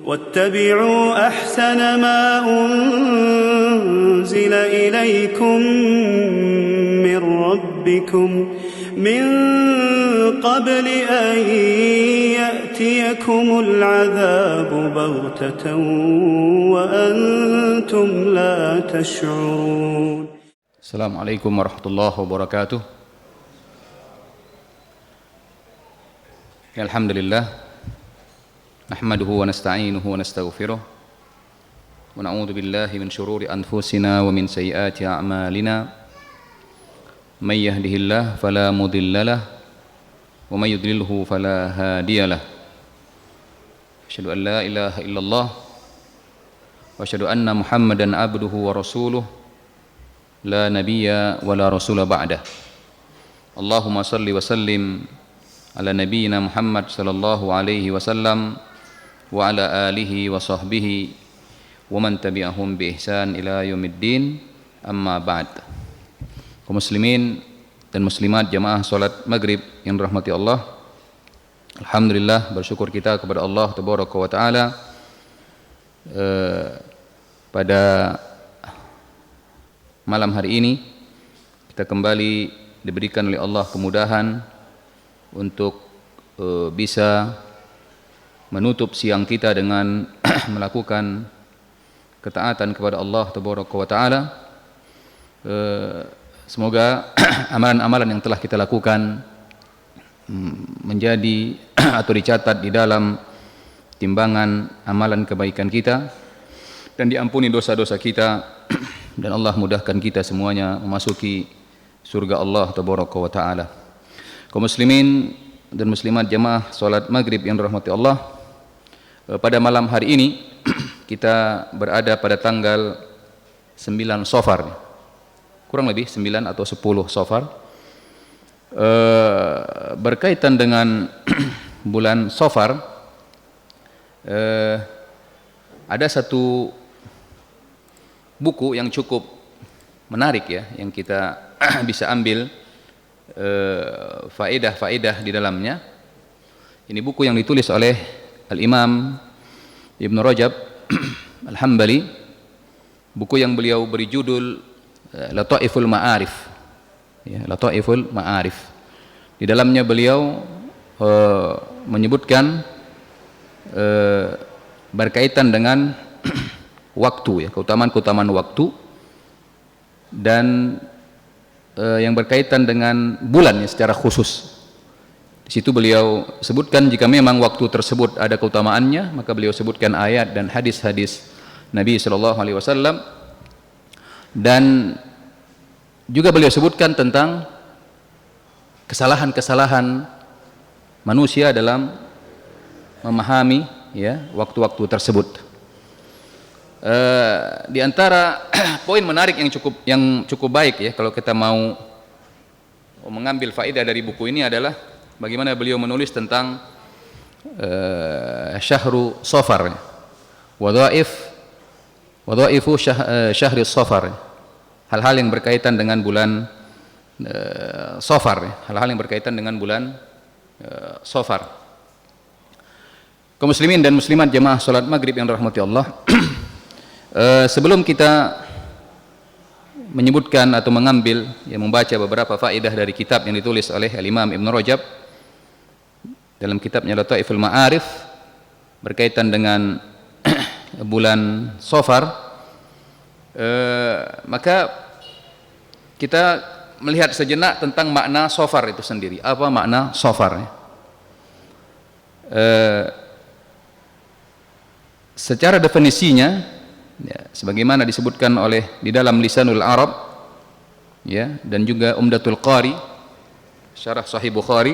واتبعوا أحسن ما أنزل إليكم من ربكم من قبل أن يأتيكم العذاب بغتة وأنتم لا تشعرون. السلام عليكم ورحمة الله وبركاته. الحمد لله نحمده ونستعينه ونستغفره ونعوذ بالله من شرور أنفسنا ومن سيئات أعمالنا من يهده الله فلا مضل له ومن يضلله فلا هادي له أشهد أن لا إله إلا الله وأشهد أن محمدا عبده ورسوله لا نبي ولا رسول بعده اللهم صل وسلم على نبينا محمد صلى الله عليه وسلم وعلى آله وصحبه ومن تبعهم بإحسان إلى يوم الدين أما بعد. Kaum muslimin dan muslimat jamaah salat maghrib yang dirahmati Allah, alhamdulillah bersyukur kita kepada Allah tabaraka wa taala pada malam hari ini kita kembali diberikan oleh Allah kemudahan untuk bisa menutup siang kita dengan melakukan ketaatan kepada Allah tabaraka wa taala. Semoga amalan-amalan yang telah kita lakukan menjadi atau dicatat di dalam timbangan amalan kebaikan kita dan diampuni dosa-dosa kita dan Allah mudahkan kita semuanya memasuki surga Allah tabaraka wa taala. Kaum muslimin dan muslimat jamaah salat maghrib yang dirahmati Allah, pada malam hari ini kita berada pada tanggal 9 Safar, kurang lebih 9 atau 10 Safar, berkaitan dengan bulan Safar. Ada satu buku yang cukup menarik ya, yang kita bisa ambil faedah-faedah di dalamnya. Ini buku yang ditulis oleh Al-Imam Ibn Rajab Al-Hambali, buku yang beliau beri judul Lataiful Ma'arif ya, Lataiful Ma'arif. Di dalamnya beliau menyebutkan berkaitan dengan waktu ya, keutamaan-keutamaan waktu dan yang berkaitan dengan bulan ya, secara khusus. Di situ beliau sebutkan jika memang waktu tersebut ada keutamaannya, maka beliau sebutkan ayat dan hadis-hadis Nabi sallallahu alaihi wasallam, dan juga beliau sebutkan tentang kesalahan-kesalahan manusia dalam memahami ya waktu-waktu tersebut. Di antara poin menarik yang cukup baik ya kalau kita mau mengambil faedah dari buku ini adalah bagaimana beliau menulis tentang syahru Safar, wadhaifu syahri Safar, hal-hal yang berkaitan dengan bulan Safar, hal-hal yang berkaitan dengan bulan Safar. Kaum muslimin dan muslimat jamaah salat maghrib yang dirahmati Allah, sebelum kita menyebutkan atau mengambil membaca beberapa faedah dari kitab yang ditulis oleh Al-Imam Ibn Rajab dalam kitabnya Lataiful Ma'arif berkaitan dengan bulan Safar, maka kita melihat sejenak tentang makna Safar itu sendiri. Apa makna Safar? Secara definisinya ya, sebagaimana disebutkan oleh di dalam Lisanul Arab ya, dan juga Umdatul Qari syarah Sahih Bukhari,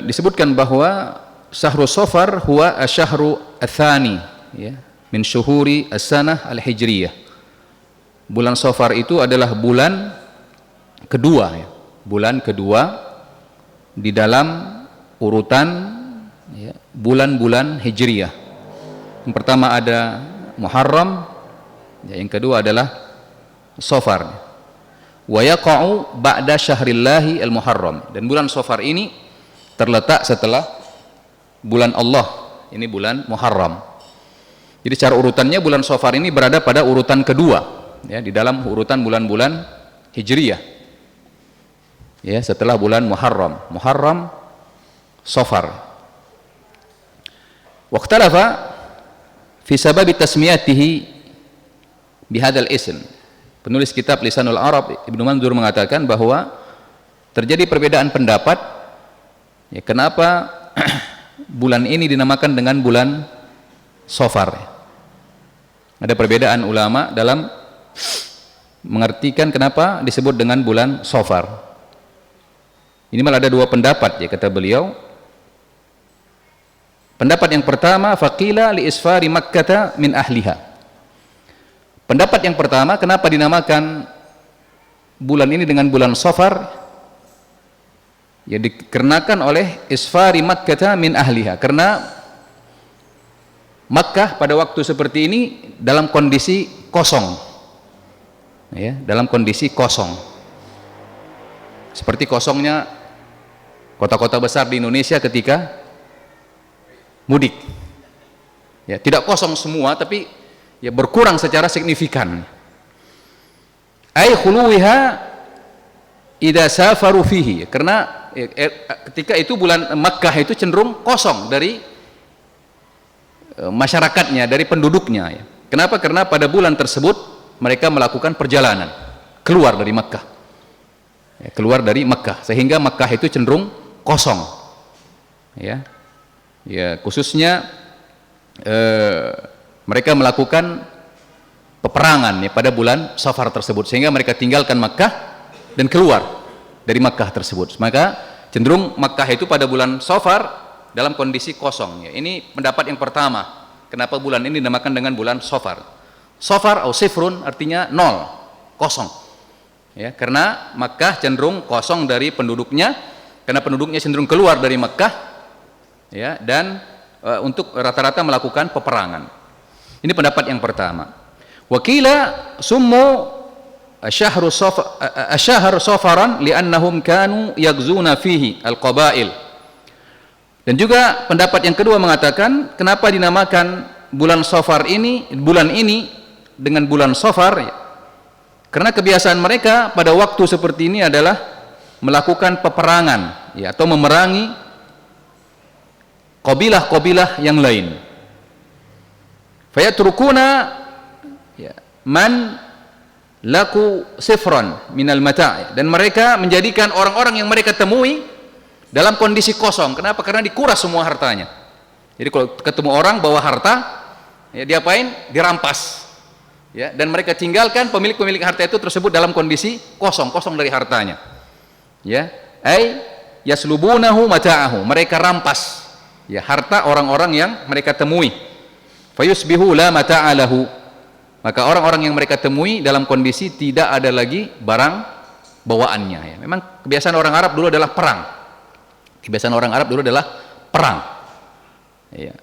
disebutkan bahwa syahru Safar huwa asyahru atsani ya, min syuhuri as-sanah al-hijriyah. Bulan Safar itu adalah bulan kedua ya, bulan kedua di dalam urutan ya, bulan-bulan hijriyah. Yang pertama ada Muharram ya, yang kedua adalah Safar. Wa yaqa'u ba'da syahrillahi al-Muharram, dan bulan Safar ini terletak setelah bulan Allah, ini bulan Muharram. Jadi secara urutannya bulan Safar ini berada pada urutan kedua, ya, di dalam urutan bulan-bulan Hijriyah. Ya, setelah bulan Muharram, Safar. Waqtalafa fi sabab tasmiyatihi bihadzal ism. Penulis kitab Lisanul Arab Ibnu Mandur mengatakan bahwa terjadi perbedaan pendapat, ya, kenapa bulan ini dinamakan dengan bulan Safar. Ada perbedaan ulama dalam mengartikan kenapa disebut dengan bulan Safar. Ini malah ada dua pendapat, ya, kata beliau. Pendapat yang pertama, faqila li isfari Makkah min ahliha. Pendapat yang pertama, kenapa dinamakan bulan ini dengan bulan Safar? Ya, dikarenakan oleh isfari Makkah min ahliha, karena Makkah pada waktu seperti ini dalam kondisi kosong, ya, dalam kondisi kosong, seperti kosongnya kota-kota besar di Indonesia ketika mudik. Ya, tidak kosong semua, tapi ya berkurang secara signifikan. Ai khuluwiha idza safaru fihi, karena ketika itu bulan Makkah itu cenderung kosong dari masyarakatnya, dari penduduknya, ya. Kenapa? Karena pada bulan tersebut mereka melakukan perjalanan keluar dari Makkah, ya, keluar dari Makkah, sehingga Makkah itu cenderung kosong, ya, ya, khususnya mereka melakukan peperangan, ya, pada bulan Safar tersebut, sehingga mereka tinggalkan Makkah dan keluar dari Makkah tersebut. Maka cenderung Makkah itu pada bulan Safar dalam kondisi kosong, ya. Ini pendapat yang pertama, kenapa bulan ini dinamakan dengan bulan Safar. Safar atau sifrun artinya nol, kosong, ya, karena Makkah cenderung kosong dari penduduknya, karena penduduknya cenderung keluar dari Makkah, ya, dan untuk rata-rata melakukan peperangan. Ini pendapat yang pertama. Wakila summu asyahru safaran li'annahum kanu yagzuna fihi al-qabail. Dan juga pendapat yang kedua mengatakan kenapa dinamakan bulan Safar ini, bulan ini dengan bulan Safar, ya, karena kebiasaan mereka pada waktu seperti ini adalah melakukan peperangan, ya, atau memerangi qabilah-qabilah yang lain. Fayatrukuna, ya, man laku sifran minal mata', dan mereka menjadikan orang-orang yang mereka temui dalam kondisi kosong. Kenapa? Karena dikuras semua hartanya. Jadi kalau ketemu orang bawa harta, ya, diapain? Dirampas, ya, dan mereka tinggalkan pemilik-pemilik harta itu tersebut dalam kondisi kosong dari hartanya, ya, ai yaslubunahu mata'ahu, mereka rampas, ya, harta orang-orang yang mereka temui. Fayusbihu la mata'alahu, maka orang-orang yang mereka temui dalam kondisi tidak ada lagi barang bawaannya, ya. Memang kebiasaan orang Arab dulu adalah perang. Kebiasaan orang Arab dulu adalah perang, ya.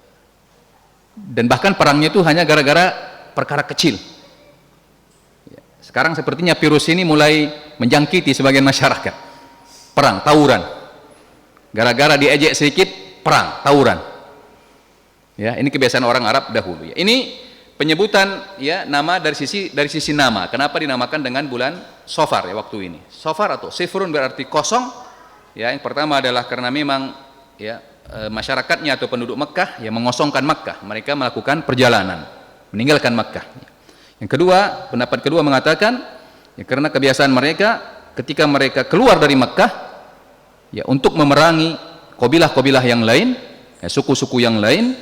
Dan bahkan perangnya itu hanya gara-gara perkara kecil, ya. Sekarang sepertinya virus ini mulai menjangkiti sebagian masyarakat. Perang, tawuran, gara-gara diejek sedikit, perang, tawuran, ya. Ini kebiasaan orang Arab dahulu, ya. Ini penyebutan, ya, nama dari sisi nama. Kenapa dinamakan dengan bulan Safar, ya, waktu ini? Safar atau sifrun berarti kosong. Ya, yang pertama adalah karena memang, ya, masyarakatnya atau penduduk Mekah, ya, mengosongkan Mekah, mereka melakukan perjalanan meninggalkan Mekah. Yang kedua, pendapat kedua mengatakan, ya, karena kebiasaan mereka ketika mereka keluar dari Mekah, ya, untuk memerangi qabilah-qabilah yang lain, ya, suku-suku yang lain,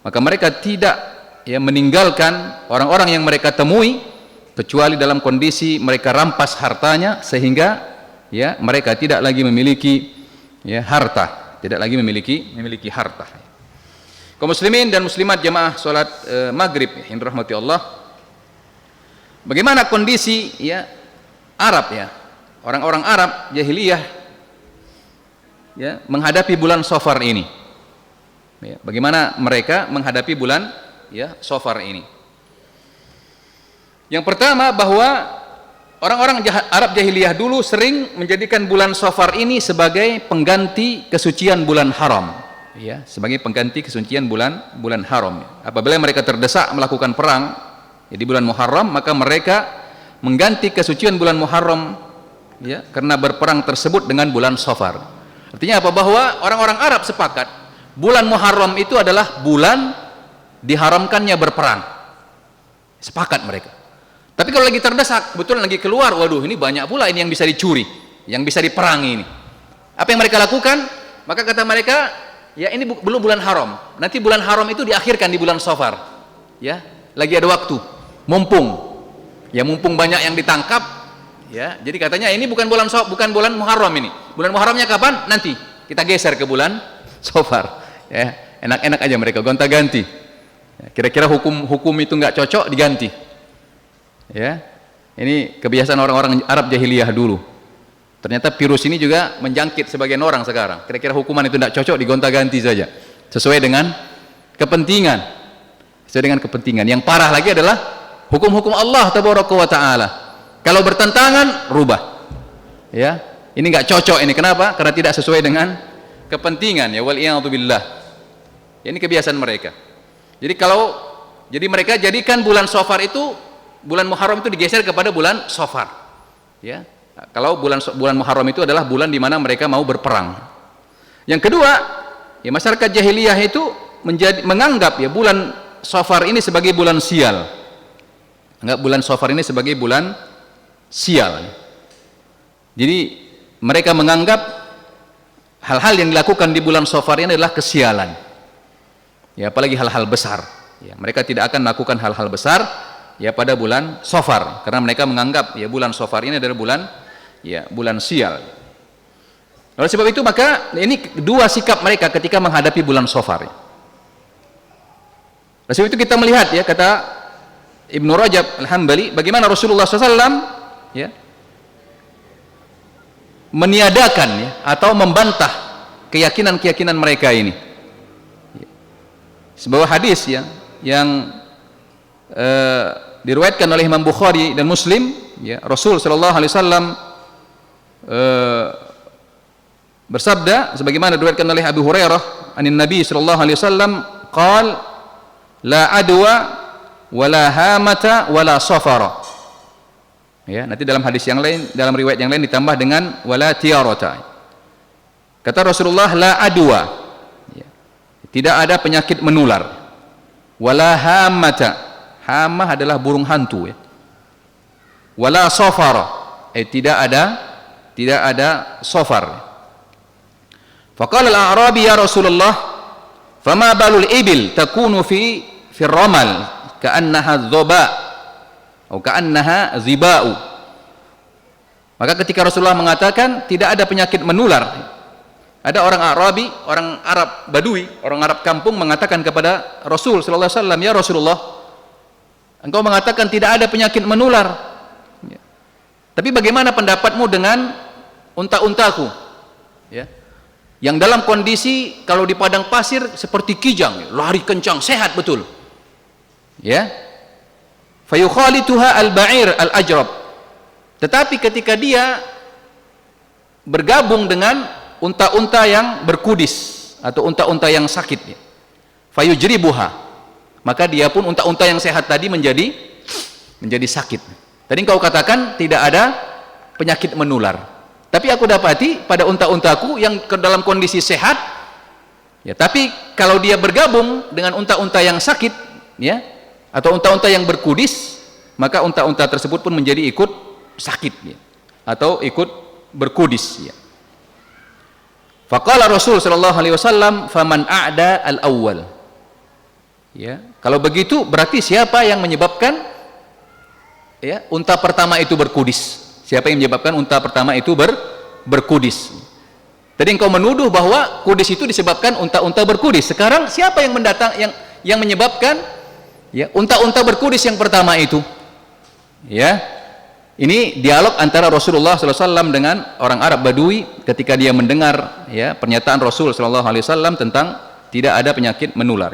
maka mereka tidak, ya, meninggalkan orang-orang yang mereka temui kecuali dalam kondisi mereka rampas hartanya, sehingga, ya, mereka tidak lagi memiliki, ya, harta, tidak lagi memiliki harta. Kaum muslimin dan muslimat jamaah salat maghrib yang dirahmati Allah, bagaimana kondisi, ya, Arab, ya, orang-orang Arab jahiliyah, ya, menghadapi bulan Safar ini, ya, bagaimana mereka menghadapi bulan, ya, Safar ini. Yang pertama, bahwa orang-orang Arab jahiliyah dulu sering menjadikan bulan Safar ini sebagai pengganti kesucian bulan haram. ya, sebagai pengganti kesucian bulan haram. Apabila mereka terdesak melakukan perang di bulan Muharram, maka mereka mengganti kesucian bulan Muharram ya, karena berperang tersebut dengan bulan Safar. Artinya apa? Bahwa orang-orang Arab sepakat bulan Muharram itu adalah bulan diharamkannya berperang. Sepakat mereka. Tapi kalau lagi terdesak, kebetulan lagi keluar, waduh ini banyak pula ini yang bisa dicuri, yang bisa diperangi ini. Apa yang mereka lakukan? Maka kata mereka, ya ini belum bulan haram. Nanti bulan haram itu diakhirkan di bulan Safar. Ya, lagi ada waktu, mumpung. Ya mumpung banyak yang ditangkap. Ya, jadi katanya ini bukan bulan Muharram ini. Bulan Muharramnya kapan? Nanti kita geser ke bulan Safar. Ya, enak-enak aja mereka gonta-ganti. Ya, kira-kira hukum itu nggak cocok diganti. Ya, ini kebiasaan orang-orang Arab jahiliyah dulu. Ternyata virus ini juga menjangkit sebagian orang sekarang. Kira-kira hukuman itu tidak cocok digonta-ganti saja, sesuai dengan kepentingan. Sesuai dengan kepentingan. Yang parah lagi adalah hukum-hukum Allah Tabaraka wa Ta'ala. Kalau bertentangan, rubah. Ya, ini nggak cocok ini. Kenapa? Karena tidak sesuai dengan kepentingan. Ya, wal'iyadzubillah. Ya, ini kebiasaan mereka. Jadi mereka jadikan bulan Safar itu, bulan Muharram itu digeser kepada bulan Safar. Ya. Kalau bulan Muharram itu adalah bulan di mana mereka mau berperang. Yang kedua, ya masyarakat jahiliyah itu menganggap ya bulan Safar ini sebagai bulan sial. Anggap bulan Safar ini sebagai bulan sial. Jadi mereka menganggap hal-hal yang dilakukan di bulan Safar ini adalah kesialan. Ya, apalagi hal-hal besar. Ya, mereka tidak akan melakukan hal-hal besar ya pada bulan Safar, karena mereka menganggap ya bulan Safar ini adalah bulan sial. Oleh sebab itu maka ini dua sikap mereka ketika menghadapi bulan Safar. Oleh sebab itu kita melihat ya, kata Ibnu Rajab Al-Hambali, bagaimana Rasulullah SAW ya meniadakan ya, atau membantah keyakinan-keyakinan mereka ini. Sebuah hadis ya yang diriwayatkan oleh Imam Bukhari dan Muslim ya, Rasul sallallahu alaihi wasallam bersabda sebagaimana diriwayatkan oleh Abu Hurairah anin Nabi sallallahu alaihi wasallam qala la adwa wala hamata wala safara. Ya, nanti dalam hadis yang lain, dalam riwayat yang lain ditambah dengan wala tiarata. Kata Rasulullah, la adwa ya, tidak ada penyakit menular, wala hamata, hamah adalah burung hantu ya, wala safara, tidak ada safar. Faqala al-a'rabi ya Rasulullah fama balul ibil takunu fi ramal ka'annaha dhaba atau ka'annaha ziba'u. Maka ketika Rasulullah mengatakan tidak ada penyakit menular, ada orang Arabi, orang Arab Badui, orang Arab kampung mengatakan kepada Rasul sallallahu alaihi wasallam, ya Rasulullah, engkau mengatakan tidak ada penyakit menular, ya, tapi bagaimana pendapatmu dengan unta-untaku ya, yang dalam kondisi kalau di padang pasir seperti kijang, lari kencang, sehat betul ya, fayukhalituha al-ba'ir al-ajrab, tetapi ketika dia bergabung dengan unta-unta yang berkudis atau unta-unta yang sakit ya, fayujribuha, maka dia pun unta-unta yang sehat tadi menjadi sakit. Tadi engkau katakan tidak ada penyakit menular, tapi aku dapati pada unta-untaku yang dalam kondisi sehat ya, tapi kalau dia bergabung dengan unta-unta yang sakit ya, atau unta-unta yang berkudis, maka unta-unta tersebut pun menjadi ikut sakit ya, atau ikut berkudis ya. Faqala Rasul sallallahu alaihi wasallam faman a'da al-awwal. Ya, kalau begitu berarti siapa yang menyebabkan ya unta pertama itu berkudis? Siapa yang menyebabkan unta pertama itu berkudis? Tadi engkau menuduh bahwa kudis itu disebabkan unta-unta berkudis. Sekarang siapa yang yang menyebabkan ya unta-unta berkudis yang pertama itu? Ya. Ini dialog antara Rasulullah SAW dengan orang Arab Badui ketika dia mendengar ya pernyataan Rasul SAW tentang tidak ada penyakit menular.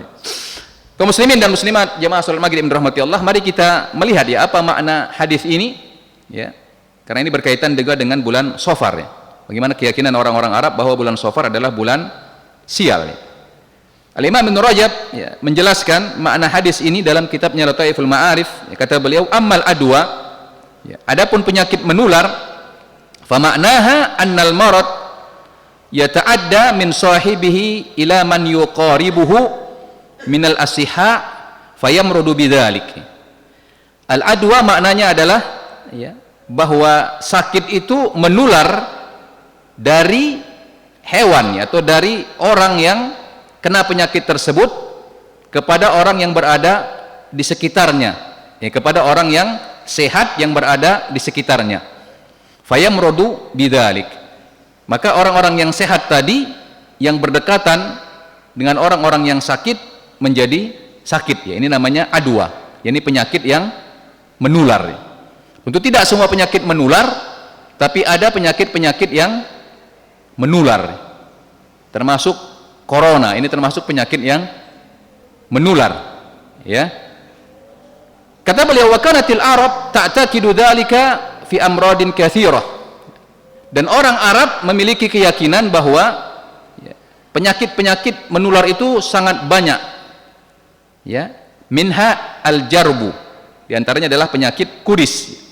Kaum muslimin dan muslimat jamaah salat maghrib yang dirahmati Allah, mari kita melihat ya apa makna hadis ini ya, karena ini berkaitan juga dengan bulan Safar ya. Bagaimana keyakinan orang-orang Arab bahwa bulan Safar adalah bulan sial ya. Al-Imam Ibnu Rajab menjelaskan makna hadis ini dalam kitabnya Lataiful Ma'arif. Kata beliau, ammal adwa, adapun penyakit menular, fa maknaha annal marad yata'adda min sahibihi ila man yuqaribuhu minal asiha fayamrudu bidzalik. Al-adwa maknanya adalah bahwa sakit itu menular dari hewan atau dari orang yang kena penyakit tersebut kepada orang yang berada di sekitarnya, kepada orang yang sehat yang berada di sekitarnya. Fayamrudu bidzalik. Maka orang-orang yang sehat tadi yang berdekatan dengan orang-orang yang sakit menjadi sakit. Ini namanya adwa. Ini penyakit yang menular. Untuk tidak semua penyakit menular, tapi ada penyakit-penyakit yang menular. Termasuk corona, ini termasuk penyakit yang menular. Kata beliau, wa kanatil Arab ta'taqidu dzalika fi amradin katsirah. Dan orang Arab memiliki keyakinan bahwa penyakit-penyakit menular itu sangat banyak. Minha al-jarbu. Di antaranya adalah penyakit kudis.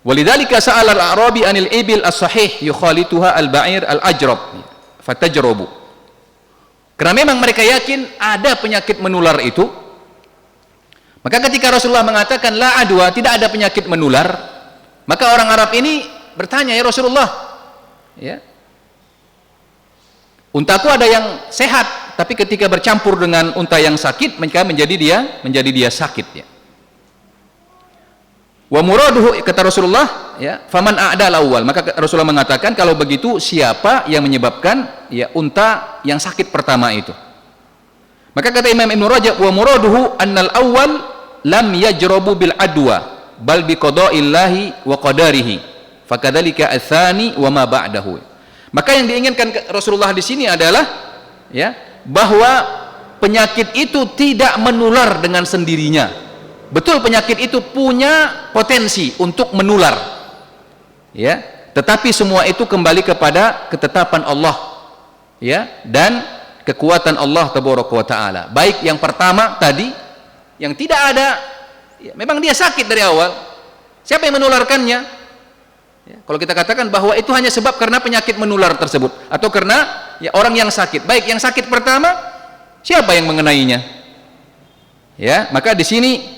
Walidzalika sa'ala al-A'rabi 'anil ibil as-sahih yukhalituha al-ba'ir al-ajrab fatajrabu. Karena memang mereka yakin ada penyakit menular itu, maka ketika Rasulullah mengatakan la adwa, tidak ada penyakit menular, maka orang Arab ini bertanya, ya Rasulullah, untaku ada yang sehat, tapi ketika bercampur dengan unta yang sakit, maka menjadi dia sakit. Wa muraduhu, kata Rasulullah, faman a'dal awal, maka Rasulullah mengatakan, kalau begitu siapa yang menyebabkan unta yang sakit pertama itu. Maka kata Imam Ibnu Rajab, wa muraduhu annal awal lam yajrabu bil adwa bal bi qada'illahi wa qadarihi fakadzalika atsani wa ma ba'dahu. Maka yang diinginkan Rasulullah di sini adalah bahwa penyakit itu tidak menular dengan sendirinya. Betul, penyakit itu punya potensi untuk menular, tetapi semua itu kembali kepada ketetapan Allah, dan kekuatan Allah tabaraka wa taala. Baik yang pertama tadi, yang tidak ada, memang dia sakit dari awal, siapa yang menularkannya? Kalau kita katakan bahwa itu hanya sebab karena penyakit menular tersebut, atau karena orang yang sakit. Baik yang sakit pertama, siapa yang mengenainya? Maka di sini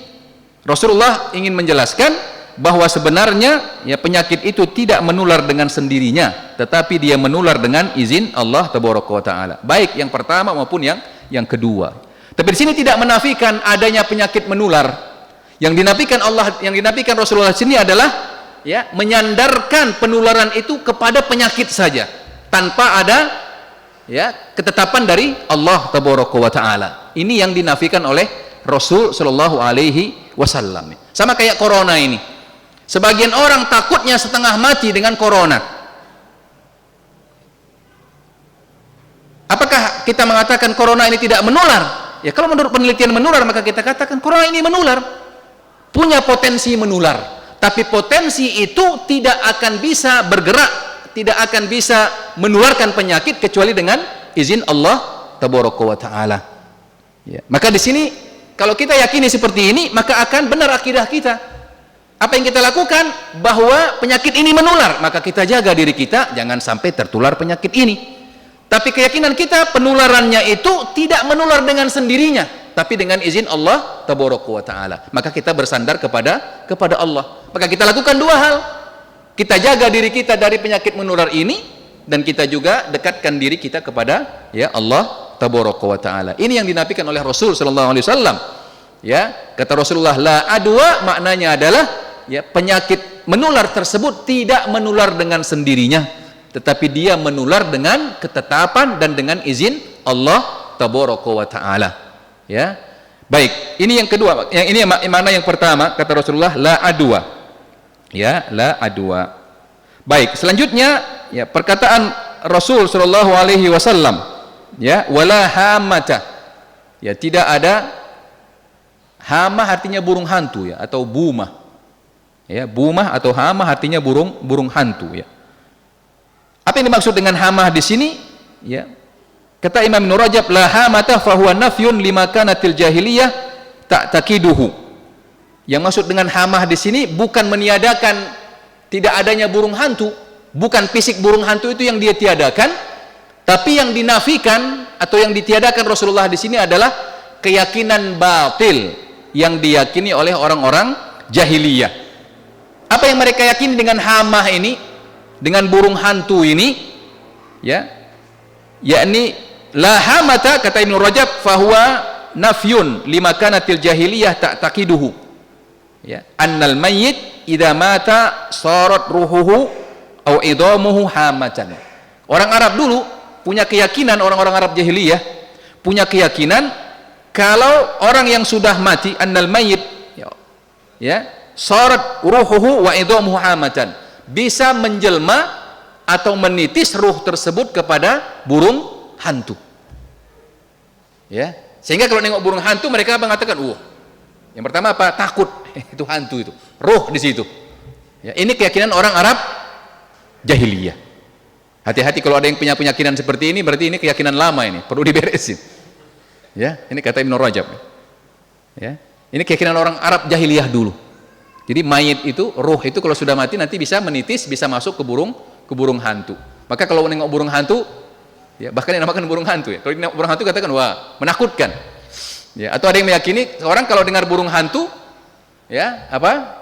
Rasulullah ingin menjelaskan bahwa sebenarnya penyakit itu tidak menular dengan sendirinya, tetapi dia menular dengan izin Allah tabaraka wa taala. Baik yang pertama maupun yang kedua. Tapi di sini tidak menafikan adanya penyakit menular. Yang dinafikan Rasulullah di sini adalah menyandarkan penularan itu kepada penyakit saja, tanpa ada ketetapan dari Allah tabaraka wa taala. Ini yang dinafikan oleh Rasul sallallahu alaihi wasallam. Sama kayak corona ini. Sebagian orang takutnya setengah mati dengan corona. Apakah kita mengatakan corona ini tidak menular? Kalau menurut penelitian menular, maka kita katakan corona ini menular. Punya potensi menular. Tapi potensi itu tidak akan bisa bergerak, tidak akan bisa menularkan penyakit kecuali dengan izin Allah tabaraka wa taala. Maka di sini kalau kita yakini seperti ini, maka akan benar akidah kita. Apa yang kita lakukan? Bahwa penyakit ini menular, maka kita jaga diri kita jangan sampai tertular penyakit ini. Tapi keyakinan kita penularannya itu tidak menular dengan sendirinya, tapi dengan izin Allah tabaraka wa taala. Maka kita bersandar kepada Allah. Maka kita lakukan dua hal. Kita jaga diri kita dari penyakit menular ini, dan kita juga dekatkan diri kita kepada Allah tabaraka wa taala. Ini yang dinafikan oleh Rasul sallallahu alaihi wasallam. Kata Rasulullah, la adwa maknanya adalah penyakit menular tersebut tidak menular dengan sendirinya, tetapi dia menular dengan ketetapan dan dengan izin Allah tabaraka wa taala. Baik, ini yang kedua. Yang ini mana yang pertama, kata Rasulullah, la adwa. La adwa. Baik, selanjutnya perkataan Rasul sallallahu alaihi wasallam, wala hamata. Tidak ada. Hama artinya burung hantu atau bumah. Bumah atau hama artinya burung hantu. Apa yang dimaksud dengan hama di sini? Kata Imam Ibnu Rajab, la hamata fa huwa nafyun lima kanatil jahiliyah ta'taqiduhu. Yang maksud dengan hamah di sini bukan meniadakan tidak adanya burung hantu, bukan fisik burung hantu itu yang dia tiadakan, tapi yang dinafikan atau yang ditiadakan Rasulullah di sini adalah keyakinan batil yang diyakini oleh orang-orang jahiliyah. Apa yang mereka yakini dengan hamah ini, dengan burung hantu ini, ya, yakni la hamata, kata Ibnu Rajab, fahuwa nafyun lima kanatil jahiliyah ta'taqiduhu, ya, annal mayyit idza mata sarat ruhuhu au idamuhu hamatan. Orang Arab dulu punya keyakinan, orang-orang Arab jahiliyah punya keyakinan kalau orang yang sudah mati, annal mayyit, ya, sarat ruhuhu wa idamuhu hamatan, bisa menjelma atau menitis ruh tersebut kepada burung hantu. Ya, sehingga kalau nengok burung hantu mereka mengatakan, yang pertama apa? Takut. Itu hantu itu. Ruh di situ. Ya, ini keyakinan orang Arab jahiliyah. Hati-hati kalau ada yang punya keyakinan seperti ini, berarti ini keyakinan lama, ini perlu diberesin. Ya, ini kata Ibnu Rajab. Ya, ini keyakinan orang Arab jahiliyah dulu. Jadi mayit itu, ruh itu kalau sudah mati nanti bisa menitis, bisa masuk ke burung hantu. Maka kalau nengok burung hantu, ya, bahkan yang namakan burung hantu, ya, kalau nengok burung hantu katakan wah menakutkan. Ya, atau ada yang meyakini orang kalau dengar burung hantu, ya, apa?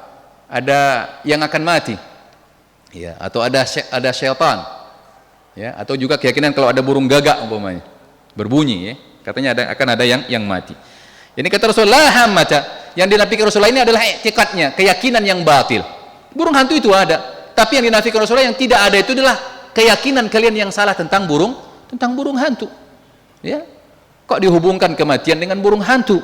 Ada yang akan mati. Ya, atau ada syaitan. Ya, atau juga keyakinan kalau ada burung gagak umpamanya berbunyi, ya, katanya akan ada yang mati. Ini kata Rasulullah, hamata, yang dinafikan Rasulullah ini adalah i'tiqadnya, keyakinan yang batil. Burung hantu itu ada, tapi yang dinafikan Rasulullah yang tidak ada itu adalah keyakinan kalian yang salah tentang burung hantu. Ya, kok dihubungkan kematian dengan burung hantu?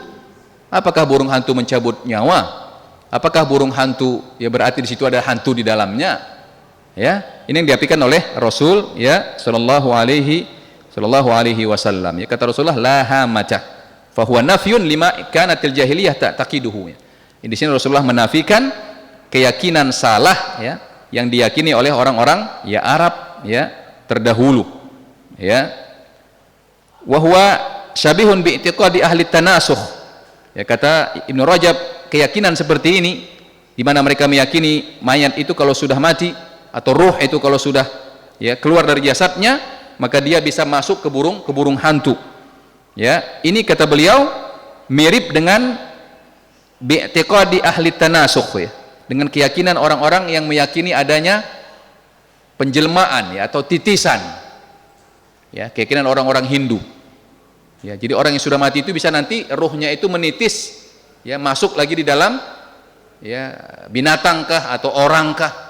Apakah burung hantu mencabut nyawa? Apakah burung hantu, ya berarti di situ ada hantu di dalamnya? Ya, ini yang diapikan oleh Rasul, ya, sallallahu alaihi wasallam. Ya, kata Rasulullah, la hamata fa huwa nafyun lima kanatil jahiliyah ta'taqiduhu. Di sini Rasulullah menafikan keyakinan salah, ya, yang diyakini oleh orang-orang, ya, Arab, ya, terdahulu. Ya, wa huwa syabihun bi i'tiqadi ahli tanasukh. Ya, kata Ibnu Rajab, keyakinan seperti ini di mana mereka meyakini mayat itu kalau sudah mati atau ruh itu kalau sudah, ya, keluar dari jasadnya maka dia bisa masuk ke burung hantu. Ya, ini kata beliau mirip dengan bi'tiqadi ahli tanasukh, ya, dengan keyakinan orang-orang yang meyakini adanya penjelmaan, ya, atau titisan. Ya, keyakinan orang-orang Hindu. Ya, jadi orang yang sudah mati itu bisa nanti ruhnya itu menitis, ya, masuk lagi di dalam, ya, binatangkah atau orangkah.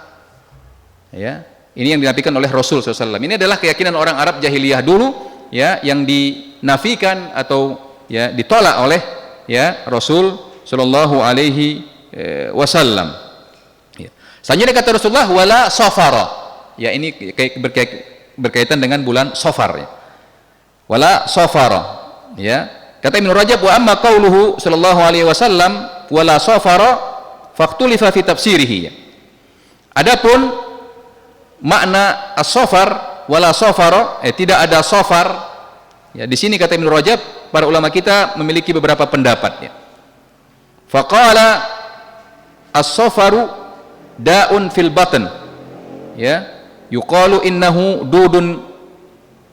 Ya, ini yang dinafikan oleh Rasul SAW. Ini adalah keyakinan orang Arab jahiliyah dulu, ya, yang dinafikan atau, ya, ditolak oleh, ya, Rasul Shallallahu Alaihi Wasallam. Ya. Selanjutnya kata Rasulullah, wala safara. Ya, ini berkaitan dengan bulan Safar. Ya. Wala safara. Ya, kata Ibnu Rajab, wa amma qauluhu Shallallahu Alaihi Wasallam wala safara faktulifa fi tafsirihi. Ya. Adapun makna as-safar wala safara, tidak ada safar, ya, di sini kata Ibnu Rajab, para ulama kita memiliki beberapa pendapat, ya. Faqala as-safaru da'un fil batn, ya, yuqalu innahu dudun,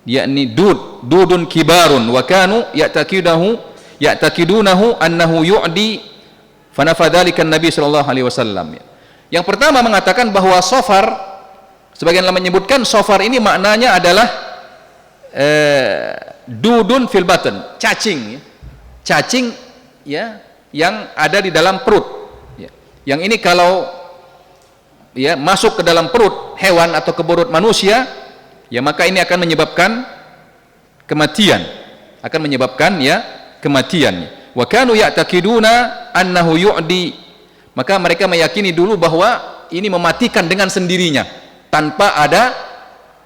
yakni dudun kibarun wa kanu ya'taqidunahu annahu yu'di fa nafadzalika Nabi sallallahu alaihi wasallam. Yang pertama mengatakan bahwa safar, sebagian ulama menyebutkan safar ini maknanya adalah dudun fil batn, cacing, ya. Cacing, ya, yang ada di dalam perut, ya. Yang ini kalau, ya, masuk ke dalam perut hewan atau ke perut manusia, ya, maka ini akan menyebabkan kematian, ya, kematian. Wa kanu ya'taqiduna annahu yu'di, maka mereka meyakini dulu bahwa ini mematikan dengan sendirinya tanpa ada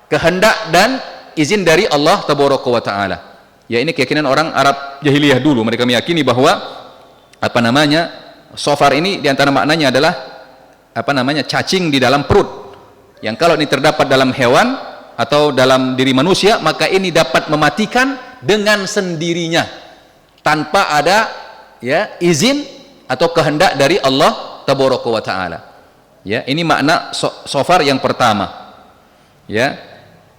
kehendak dan izin dari Allah tabaraka wa taala. Ya, ini keyakinan orang Arab jahiliyah dulu, mereka meyakini bahwa safar ini diantara maknanya adalah cacing di dalam perut, yang kalau ini terdapat dalam hewan, atau dalam diri manusia, maka ini dapat mematikan dengan sendirinya tanpa ada ya izin atau kehendak dari Allah tabaraka wa taala. Ya, ini makna shofar yang pertama. Ya.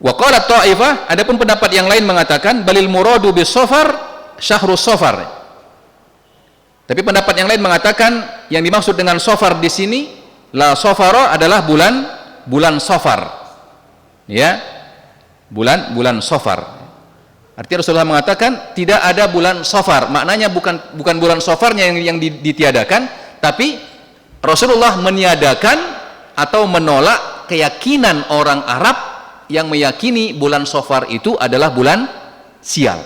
Wa qalat ta'ifah, adapun pendapat yang lain mengatakan balil muradu bis shofar syahrus shofar. Tapi pendapat yang lain mengatakan yang dimaksud dengan shofar di sini la shofara adalah bulan shofar. Ya. Bulan shofar. Artinya Rasulullah mengatakan tidak ada bulan shofar. Maknanya bukan bulan shofarnya yang ditiadakan, tapi Rasulullah meniadakan atau menolak keyakinan orang Arab yang meyakini bulan shofar itu adalah bulan sial.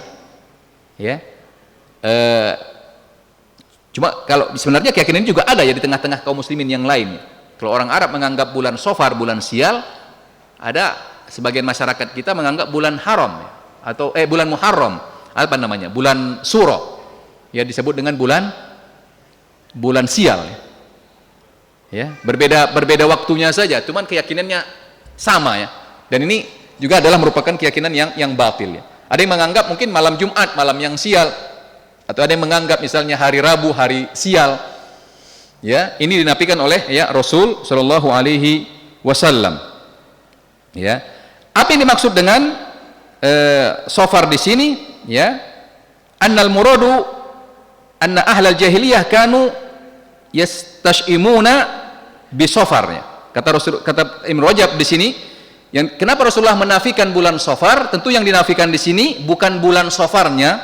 Ya. Cuma kalau sebenarnya keyakinan ini juga ada ya di tengah-tengah kaum muslimin yang lain. Kalau orang Arab menganggap bulan shofar bulan sial, ada sebagian masyarakat kita menganggap bulan haram ya, atau bulan Muharram, apa namanya? Bulan Suro. Ya, disebut dengan bulan sial. Ya, berbeda waktunya saja, cuman keyakinannya sama ya. Dan ini juga adalah merupakan keyakinan yang batil ya. Ada yang menganggap mungkin malam Jumat malam yang sial, atau ada yang menganggap misalnya hari Rabu hari sial. Ya, ini dinafikan oleh ya Rasul Shallallahu Alaihi Wasallam. Ya, apa yang dimaksud dengan shofar di sini? Ya, annal muradu anna ahlal jahiliyah kanu yastashimuna bi shofar. Ya. Kata Ibnu Rajab di sini, kenapa Rasulullah menafikan bulan shofar? Tentu yang dinafikan di sini bukan bulan shofarnya,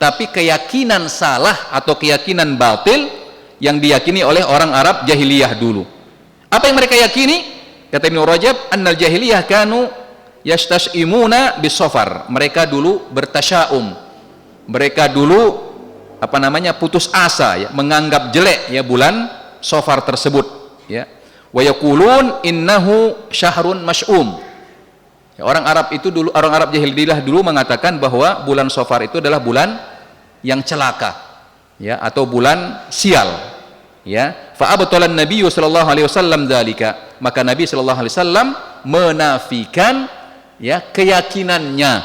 tapi keyakinan salah atau keyakinan batil yang diyakini oleh orang Arab jahiliyah dulu. Apa yang mereka yakini? Kata Ibnu Rajab, annal jahiliyah kanu yastashimuna bis shofar. Mereka dulu bertasyaum. Mereka dulu putus asa ya, menganggap jelek ya bulan shofar tersebut ya. Wa yaqulun innahu syahrun mas'um. Ya, orang Arab jahiliyah dulu mengatakan bahwa bulan shofar itu adalah bulan yang celaka ya, atau bulan sial ya. Fa abtalan Nabi sallallahu alaihi wasallam dzalika, maka Nabi sallallahu alaihi wasallam menafikan ya keyakinannya,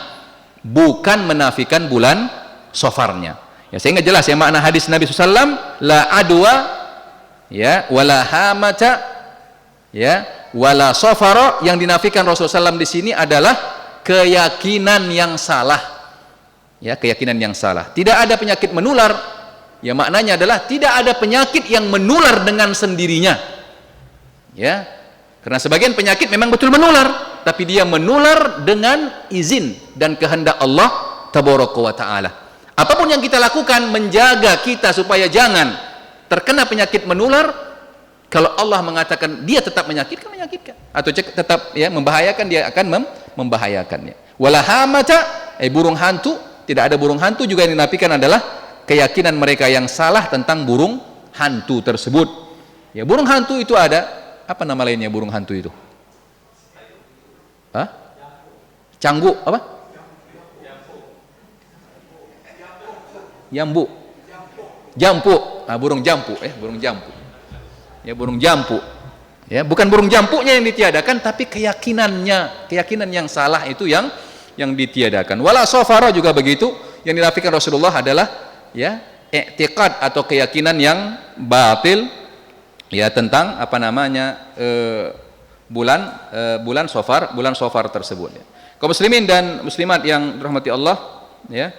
bukan menafikan bulan shofarnya ya. Sehingga jelas ya makna hadis Nabi sallallahu alaihi wasallam la adwa ya wala hamata ya wala shofara. Yang dinafikan Rasulullah SAW di sini adalah keyakinan yang salah ya, keyakinan yang salah. Tidak ada penyakit menular ya, maknanya adalah tidak ada penyakit yang menular dengan sendirinya ya, karena sebagian penyakit memang betul menular, tapi dia menular dengan izin dan kehendak Allah tabaraka wa taala. Apapun yang kita lakukan menjaga kita supaya jangan terkena penyakit menular, kalau Allah mengatakan dia tetap menyakitkan atau tetap ya membahayakan, dia akan membahayakannya. Wala hamata burung hantu, tidak ada burung hantu. Juga yang dinafikan adalah keyakinan mereka yang salah tentang burung hantu tersebut. Ya, burung hantu itu ada apa nama lainnya burung hantu itu? Hah? Canggu apa? Jambu. Jampu. Nah, burung jampu burung jampu. Ya, burung jampu. Ya, bukan burung jampunya yang ditiadakan, tapi keyakinan yang salah itu yang ditiadakan. Wala shofara juga begitu. Yang dinafikan Rasulullah adalah ya i'tiqad atau keyakinan yang batil ya tentang bulan shofar tersebut ya. Kaum muslimin dan muslimat yang dirahmati Allah ya.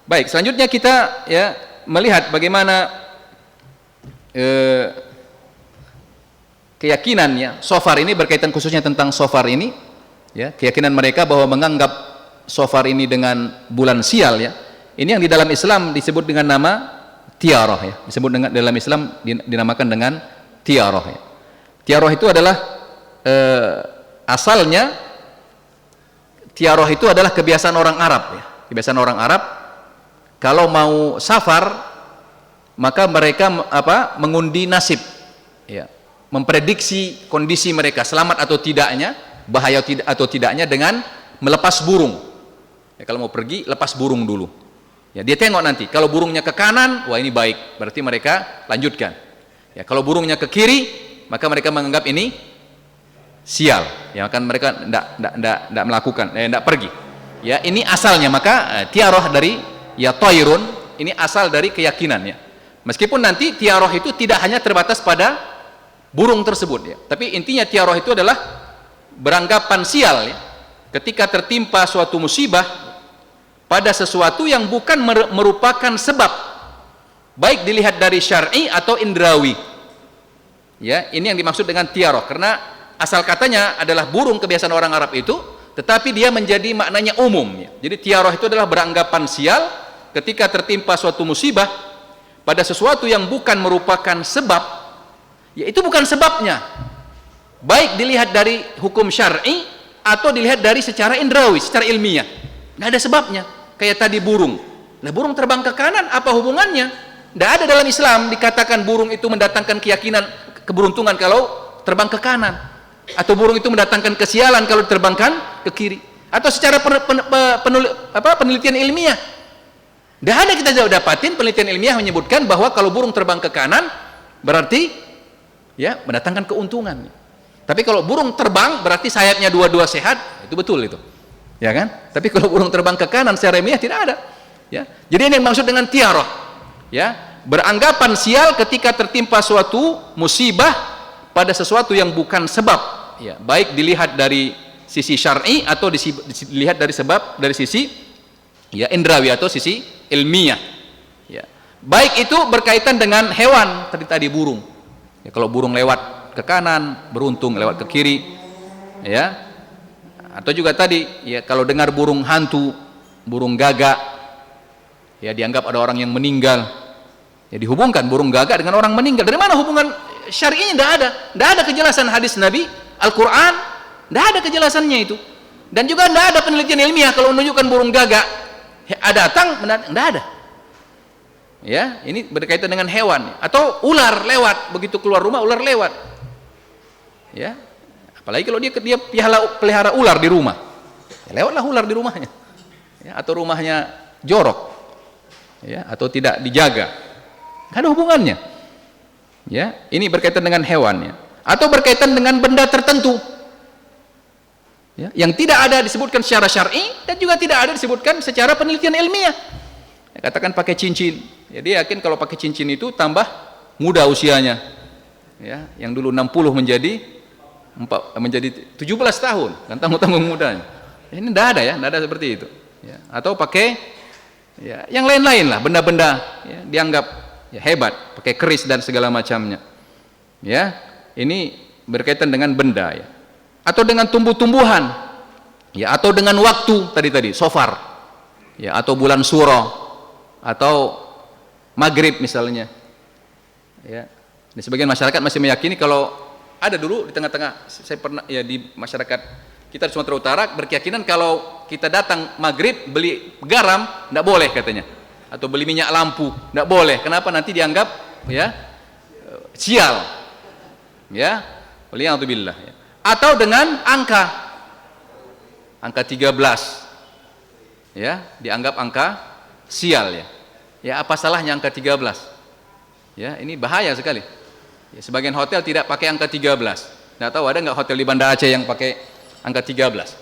Baik, selanjutnya kita ya melihat bagaimana keyakinannya shofar ini, berkaitan khususnya tentang shofar ini ya, keyakinan mereka bahwa menganggap shofar ini dengan bulan sial ya, ini yang di dalam Islam disebut dengan nama tiarah ya, disebut dengan dalam Islam dinamakan dengan tiarah ya. Tiarah itu adalah asalnya tiarah itu adalah kebiasaan orang Arab ya, kebiasaan orang Arab kalau mau safar maka mereka mengundi nasib ya, memprediksi kondisi mereka selamat atau tidaknya, bahaya atau tidaknya dengan melepas burung ya. Kalau mau pergi lepas burung dulu ya, dia tengok nanti kalau burungnya ke kanan, wah ini baik, berarti mereka lanjutkan ya. Kalau burungnya ke kiri, maka mereka menganggap ini sial, ya kan mereka tidak melakukan, tidak pergi. Ya, ini asalnya. Maka tiaroh dari ya toirun, ini asal dari keyakinan ya. Meskipun nanti tiaroh itu tidak hanya terbatas pada burung tersebut ya, tapi intinya tiaroh itu adalah beranggapan sial ya, ketika tertimpa suatu musibah pada sesuatu yang bukan merupakan sebab, baik dilihat dari syar'i atau indrawi. Ya, ini yang dimaksud dengan tiaroh, karena asal katanya adalah burung kebiasaan orang Arab itu, tetapi dia menjadi maknanya umum ya. Jadi tiaroh itu adalah beranggapan sial ketika tertimpa suatu musibah pada sesuatu yang bukan merupakan sebab, ya itu bukan sebabnya, baik dilihat dari hukum syar'i atau dilihat dari secara indrawi, secara ilmiah, nggak ada sebabnya. Kayak tadi burung, nah burung terbang ke kanan, apa hubungannya? Nggak ada dalam Islam dikatakan burung itu mendatangkan keyakinan keberuntungan kalau terbang ke kanan, atau burung itu mendatangkan kesialan kalau diterbangkan ke kiri, atau secara penelitian ilmiah. Nggak ada kita dapatin penelitian ilmiah menyebutkan bahwa kalau burung terbang ke kanan berarti ya mendatangkan keuntungan. Tapi kalau burung terbang berarti sayapnya dua-dua sehat, itu betul itu, ya kan? Tapi kalau burung terbang ke kanan secara ilmiah tidak ada. Ya, jadi ini yang maksud dengan tiaroh, ya, beranggapan sial ketika tertimpa suatu musibah pada sesuatu yang bukan sebab, ya, baik dilihat dari sisi syar'i atau dilihat dari sebab dari sisi ya indrawi atau sisi ilmiah. Ya, baik itu berkaitan dengan hewan tadi burung. Ya, kalau burung lewat ke kanan beruntung, lewat ke kiri, ya, atau juga tadi ya kalau dengar burung hantu, burung gagak, ya dianggap ada orang yang meninggal, ya dihubungkan burung gagak dengan orang meninggal. Dari mana hubungan syar'inya? Tidak ada kejelasan hadis Nabi, Al-Quran, tidak ada kejelasannya itu. Dan juga tidak ada penelitian ilmiah kalau menunjukkan burung gagak datang, tidak ada. Ya, ini berkaitan dengan hewan. Atau ular lewat, begitu keluar rumah ular lewat. Ya, apalagi kalau dia pelihara ular di rumah, ya, lewatlah ular di rumahnya. Ya, atau rumahnya jorok, ya, atau tidak dijaga, nggak ada hubungannya. Ya, ini berkaitan dengan hewan, ya. Atau berkaitan dengan benda tertentu, ya, yang tidak ada disebutkan secara syar'i dan juga tidak ada disebutkan secara penelitian ilmiah. Ya, katakan pakai cincin, ya, dia yakin kalau pakai cincin itu tambah muda usianya, ya, yang dulu 60 menjadi 17 tahun, kan tambah mudanya. Ya, ini tidak ada, ya, tidak ada seperti itu. Ya, atau pakai ya, yang lain-lain lah, benda-benda ya, dianggap ya, hebat, pakai keris dan segala macamnya. Ya, ini berkaitan dengan benda, ya. Atau dengan tumbuh-tumbuhan, ya, atau dengan waktu tadi sofar, ya, atau bulan suro, atau maghrib misalnya. Ya, di sebagian masyarakat masih meyakini kalau ada dulu di tengah-tengah, saya pernah ya di masyarakat kita di Sumatera Utara berkeyakinan kalau kita datang maghrib beli garam tidak boleh katanya, atau beli minyak lampu tidak boleh. Kenapa? Nanti dianggap ya sial, ya, waliyadzubillah, ya. Atau dengan angka 13, ya, dianggap angka sial, ya. Ya, apa salahnya angka 13? Ya, ini bahaya sekali. Ya, sebagian hotel tidak pakai angka 13. Nggak tahu ada nggak hotel di Banda Aceh yang pakai angka 13.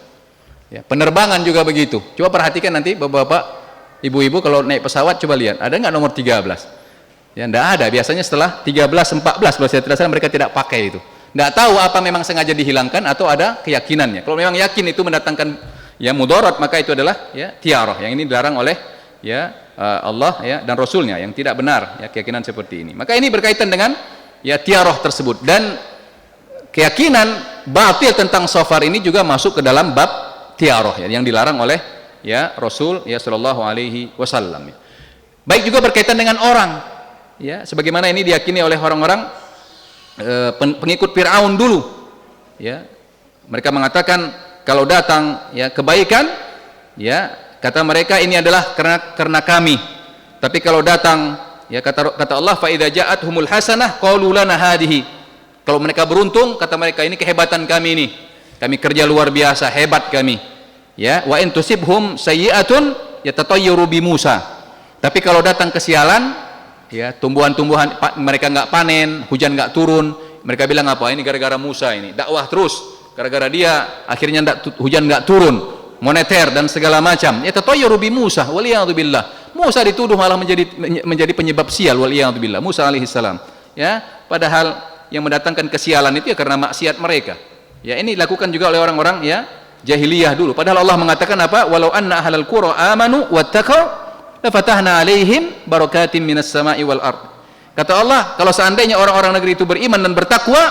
Ya, penerbangan juga begitu. Coba perhatikan nanti bapak-bapak, ibu-ibu kalau naik pesawat coba lihat, ada nggak nomor 13? Ya, nggak ada. Biasanya setelah 13, 14 kalau saya tidak salah mereka tidak pakai itu. Nggak tahu apa memang sengaja dihilangkan atau ada keyakinannya. Kalau memang yakin itu mendatangkan ya mudarat, maka itu adalah ya tiaroh yang ini dilarang oleh ya Allah ya dan Rasulnya, yang tidak benar ya keyakinan seperti ini. Maka ini berkaitan dengan ya tiaroh tersebut, dan keyakinan batil tentang shofar ini juga masuk ke dalam bab tiaroh ya, yang dilarang oleh ya Rasul ya sallallahu alaihi wasallam. Ya. Baik juga berkaitan dengan orang ya, sebagaimana ini diyakini oleh orang-orang pengikut Fir'aun dulu ya. Mereka mengatakan kalau datang ya kebaikan ya, kata mereka ini adalah karena kami, tapi kalau datang ya kata Allah fa idza ja'atuhumul hasanah qalu lana hadhihi. Kalau mereka beruntung kata mereka ini kehebatan kami ini. Kami kerja luar biasa, hebat kami. Ya, wa in tusibhum sayyi'atun yatatayyaru bi Musa. Tapi kalau datang kesialan ya, tumbuhan-tumbuhan mereka enggak panen, hujan enggak turun, mereka bilang apa? Ini gara-gara Musa ini. Dakwah terus gara-gara dia akhirnya hujan nggak turun, moneter dan segala macam. Ya tatayyaru bi Musa waliyadzubillah. Musa dituduh malah menjadi penyebab sial waliyadzubillah. Musa alaihissalam. Ya, padahal yang mendatangkan kesialan itu ya karena maksiat mereka. Ya, ini dilakukan juga oleh orang-orang ya jahiliyah dulu. Padahal Allah mengatakan apa? Walau anna ahlal qura amanu wattaqau la fatahna alaihim barakatim minas sama'i wal ard. Kata Allah, kalau seandainya orang-orang negeri itu beriman dan bertakwa,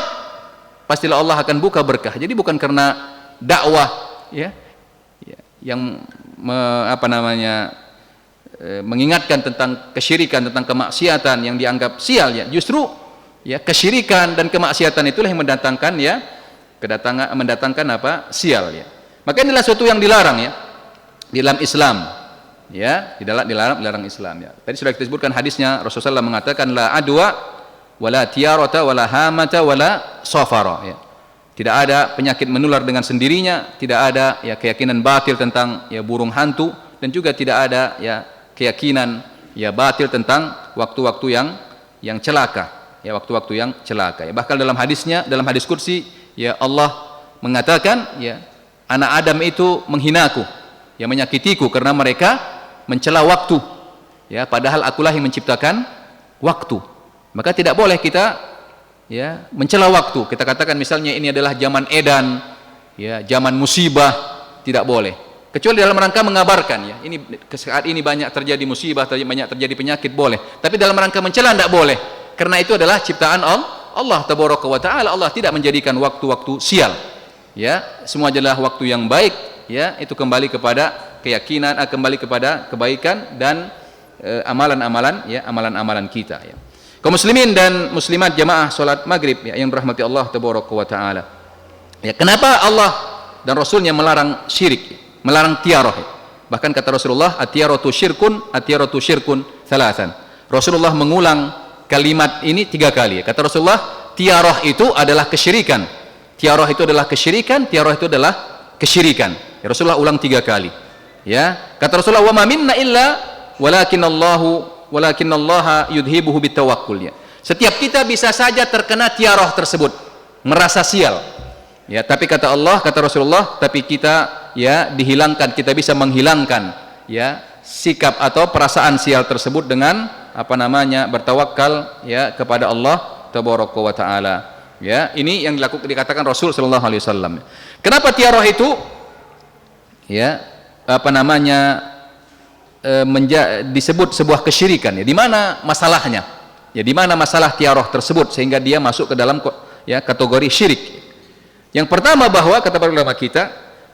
pastilah Allah akan buka berkah. Jadi bukan karena dakwah ya, yang mengingatkan tentang kesyirikan, tentang kemaksiatan yang dianggap sial ya. Justru ya kesyirikan dan kemaksiatan itulah yang mendatangkan ya sial ya. Maka inilah suatu yang dilarang ya di dalam Islam. Ya, dilarang Islam ya. Tadi sudah kita sebutkan hadisnya, Rasulullah mengatakan la adwa wala tiyarata wala hamata wala safara ya. Tidak ada penyakit menular dengan sendirinya, tidak ada ya keyakinan batil tentang ya burung hantu, dan juga tidak ada ya keyakinan ya batil tentang waktu-waktu yang celaka, ya waktu-waktu yang celaka ya. Bahkan dalam hadisnya, dalam hadis qudsi ya Allah mengatakan ya anak Adam itu menghinaku, ya menyakitiku karena mereka mencela waktu ya, padahal akulah yang menciptakan waktu. Maka tidak boleh kita ya mencela waktu. Kita katakan misalnya ini adalah zaman edan ya, zaman musibah, tidak boleh, kecuali dalam rangka mengabarkan ya ini saat ini banyak terjadi musibah, banyak terjadi penyakit, boleh. Tapi dalam rangka mencela tidak boleh, karena itu adalah ciptaan Allah tabaraka wa taala. Allah tidak menjadikan waktu-waktu sial ya, semua adalah waktu yang baik ya. Itu kembali kepada keyakinan, kembali kepada kebaikan dan amalan-amalan kita ya. Kaum muslimin dan muslimat jamaah salat maghrib ya, yang dirahmati Allah tabaraka wa taala ya. Kenapa Allah dan Rasulnya melarang syirik, melarang tiarah ya? Bahkan kata Rasulullah, at-tiaratu syirkun thalathan. Rasulullah mengulang kalimat ini 3 kali ya. Kata Rasulullah, tiarah itu adalah kesyirikan, tiarah itu adalah kesyirikan, tiarah itu adalah kesyirikan ya. Rasulullah ulang 3 kali ya. Kata Rasulullah, wa ma minna illa walakinallaha yudhibuhu bitawakkul ya. Setiap kita bisa saja terkena tiarah tersebut, merasa sial ya, tapi kata Allah, kata Rasulullah, tapi kita ya dihilangkan, kita bisa menghilangkan ya sikap atau perasaan sial tersebut dengan bertawakal ya kepada Allah tabaraka wa taala ya. Ini yang dikatakan Rasul sallallahu alaihi wasallam. Kenapa tiarah itu ya disebut sebuah kesyirikan ya? Di mana masalahnya ya, di mana masalah tiarah tersebut sehingga dia masuk ke dalam ya kategori syirik? Yang pertama, bahwa kata para ulama kita,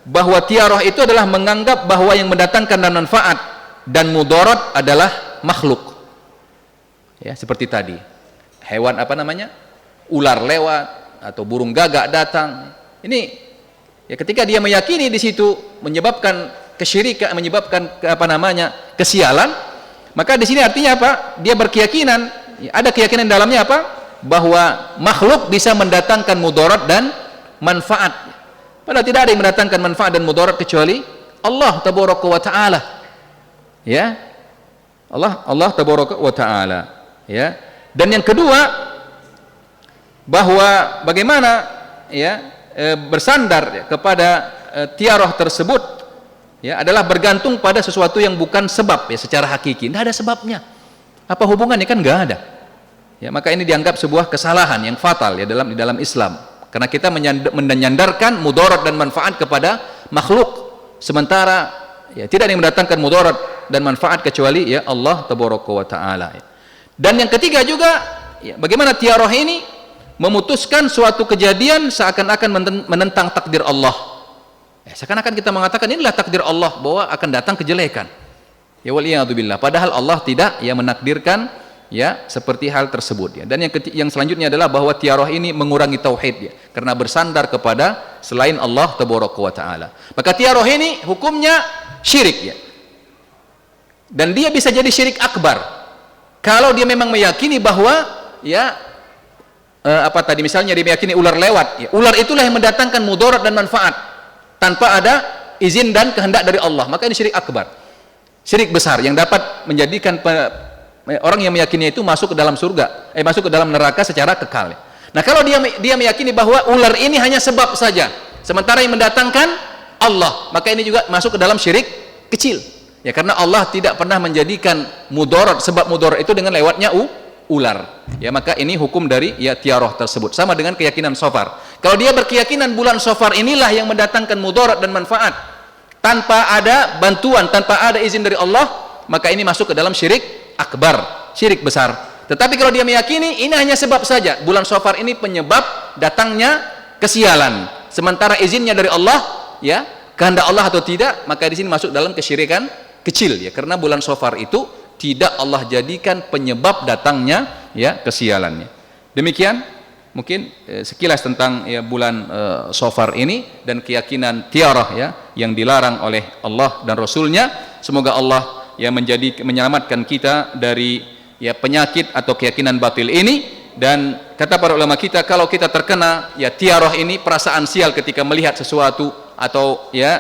bahwa tiarah itu adalah menganggap bahwa yang mendatangkan dan manfaat dan mudarat adalah makhluk ya, seperti tadi hewan ular lewat atau burung gagak datang. Ini ya, ketika dia meyakini di situ menyebabkan kesyirikan, menyebabkan kesialan, maka di sini artinya apa? Dia berkeyakinan, ada keyakinan dalamnya apa? Bahwa makhluk bisa mendatangkan mudarat dan manfaat. Padahal tidak ada yang mendatangkan manfaat dan mudarat kecuali Allah tabaraka wa taala. Ya. Allah tabaraka wa taala, ya. Dan yang kedua, bahwa bagaimana ya bersandar ya, kepada tiarah tersebut ya adalah bergantung pada sesuatu yang bukan sebab ya, secara hakiki tidak ada sebabnya. Apa hubungannya? Kan nggak ada ya. Maka ini dianggap sebuah kesalahan yang fatal ya di dalam Islam, karena kita menyandarkan mudarat dan manfaat kepada makhluk, sementara ya tidak ada yang mendatangkan mudarat dan manfaat kecuali ya Allah tabaraka wa taala ya. Dan yang ketiga juga ya, bagaimana tiarah ini memutuskan suatu kejadian seakan-akan menentang takdir Allah. Seakan-akan kita mengatakan inilah takdir Allah bahwa akan datang kejelekan. Ya waliyadzubillah. Padahal Allah tidak ya menakdirkan ya seperti hal tersebut ya. Dan yang selanjutnya adalah bahwa tiarah ini mengurangi tauhid ya, karena bersandar kepada selain Allah tabaraka wa taala. Maka tiarah ini hukumnya syirik ya. Dan dia bisa jadi syirik akbar kalau dia memang meyakini bahwa ya misalnya dia meyakini ular lewat ya, ular itulah yang mendatangkan mudarat dan manfaat tanpa ada izin dan kehendak dari Allah, maka ini syirik akbar, syirik besar yang dapat menjadikan orang yang meyakini itu masuk ke dalam surga, masuk ke dalam neraka secara kekal. Nah, kalau dia meyakini bahwa ular ini hanya sebab saja, sementara yang mendatangkan Allah, maka ini juga masuk ke dalam syirik kecil. Ya, karena Allah tidak pernah menjadikan mudarat, sebab mudarat itu dengan lewatnya ular. Ya, maka ini hukum dari ya tiarah tersebut. Sama dengan keyakinan Safar. Kalau dia berkeyakinan bulan Safar inilah yang mendatangkan mudarat dan manfaat tanpa ada bantuan, tanpa ada izin dari Allah, maka ini masuk ke dalam syirik akbar, syirik besar. Tetapi kalau dia meyakini ini hanya sebab saja, bulan Safar ini penyebab datangnya kesialan, sementara izinnya dari Allah, ya, kehendak Allah atau tidak, maka di sini masuk dalam kesyirikan kecil, ya, karena bulan Safar itu tidak Allah jadikan penyebab datangnya ya kesialannya. Demikian mungkin sekilas tentang ya bulan Safar ini dan keyakinan tiarah ya yang dilarang oleh Allah dan Rasulnya. Semoga Allah ya menyelamatkan kita dari ya penyakit atau keyakinan batil ini. Dan kata para ulama kita, kalau kita terkena ya tiarah ini, perasaan sial ketika melihat sesuatu atau ya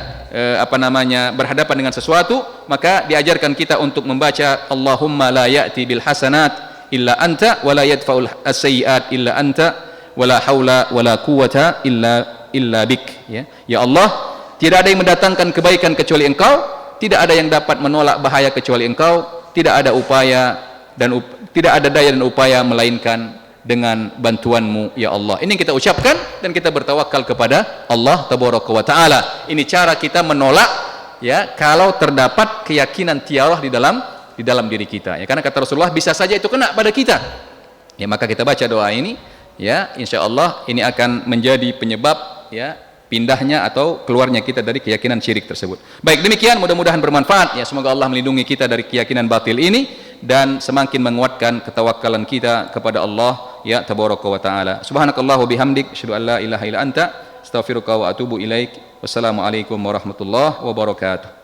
berhadapan dengan sesuatu, maka diajarkan kita untuk membaca Allahumma la ya'ti bil hasanat illa anta wa la yadfa'ul as-sayyi'at illa anta wa la haula wa la quwwata illa bik. Ya Allah, tidak ada yang mendatangkan kebaikan kecuali Engkau, tidak ada yang dapat menolak bahaya kecuali Engkau, tidak ada upaya dan tidak ada daya dan upaya melainkan dengan bantuanmu ya Allah. Ini kita ucapkan dan kita bertawakal kepada Allah tabaraka wa taala. Ini cara kita menolak ya kalau terdapat keyakinan tiarah di dalam diri kita, ya, karena kata Rasulullah bisa saja itu kena pada kita. Ya, maka kita baca doa ini ya, insyaallah ini akan menjadi penyebab ya pindahnya atau keluarnya kita dari keyakinan syirik tersebut. Baik, demikian, mudah-mudahan bermanfaat ya. Semoga Allah melindungi kita dari keyakinan batil ini dan semakin menguatkan ketawakkalan kita kepada Allah ya tabaraka wa taala. Subhanakallah wa bihamdik, asyhadu an la ilaha illa anta, astaghfiruka wa atubu ilaik. Wassalamualaikum warahmatullahi wabarakatuh.